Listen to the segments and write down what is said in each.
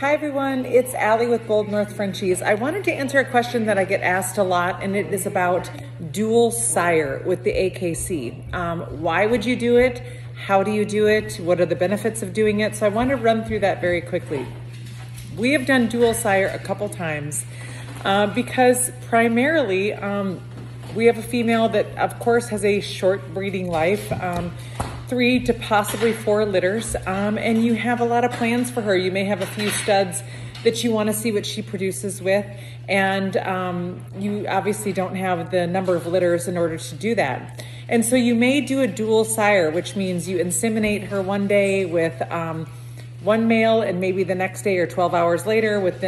Hi everyone, it's Allie with Bold North Frenchies. I wanted to answer a question that I get asked a lot, and it is about dual sire with the AKC. Why would you do it? How do you do it? What are the benefits of doing it? So I want to run through that very quickly. We have done dual sire a couple times because primarily we have a female that of course has a short breeding life, 3 to possibly 4 litters, and you have a lot of plans for her. You may have a few studs that you want to see what she produces with, and you obviously don't have the number of litters in order to do that. And so you may do a dual sire, which means you inseminate her one day with one male, and maybe the next day or 12 hours later with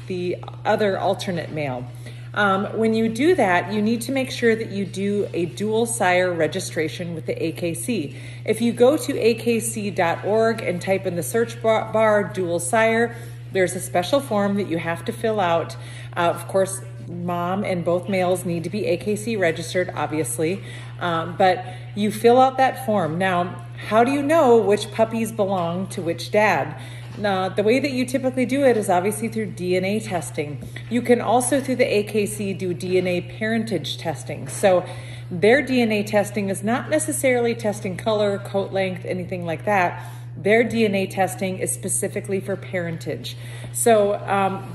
the other alternate male. When you do that, you need to make sure that you do a dual sire registration with the AKC. If you go to akc.org and type in the search bar dual sire, there's a special form that you have to fill out. Of course, mom and both males need to be AKC registered, obviously, but you fill out that form. Now, how do you know which puppies belong to which dad? The way that you typically do it is obviously through DNA testing. You can also, through the AKC, do DNA parentage testing. So their DNA testing is not necessarily testing color, coat length, anything like that. Their DNA testing is specifically for parentage. So,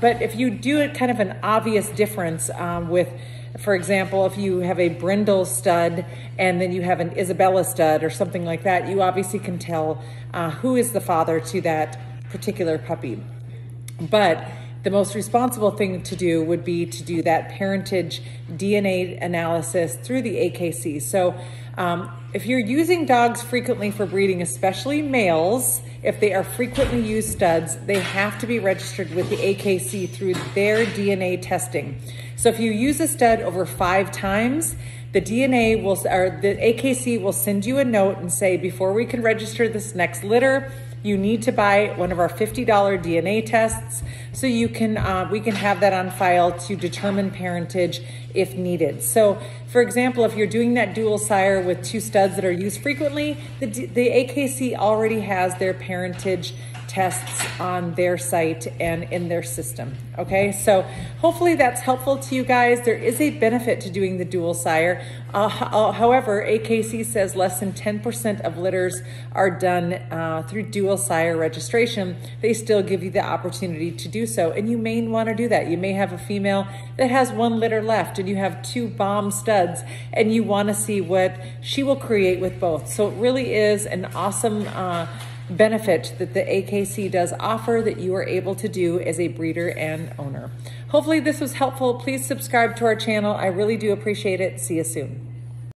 but if you do it kind of an obvious difference with, for example, if you have a brindle stud and then you have an Isabella stud or something like that, you obviously can tell who is the father to that particular puppy. But the most responsible thing to do would be to do that parentage DNA analysis through the AKC. So if you're using dogs frequently for breeding, especially males, if they are frequently used studs, they have to be registered with the AKC through their DNA testing. So if you use a stud over 5 times, the DNA will, or the AKC will send you a note and say, before we can register this next litter, you need to buy one of our $50 DNA tests so you can we can have that on file to determine parentage if needed. So for example, if you're doing that dual sire with 2 studs that are used frequently, the AKC already has their parentage tests on their site and in their system. Okay, so hopefully that's helpful to you guys. There is a benefit to doing the dual sire. However, AKC says less than 10% of litters are done through dual sire registration. They still give you the opportunity to do so, and you may want to do that. You may have a female that has 1 litter left and you have 2 bomb studs and you want to see what she will create with both. So it really is an awesome benefit that the AKC does offer that you are able to do as a breeder and owner. Hopefully this was helpful. Please subscribe to our channel. I really do appreciate it. See you soon.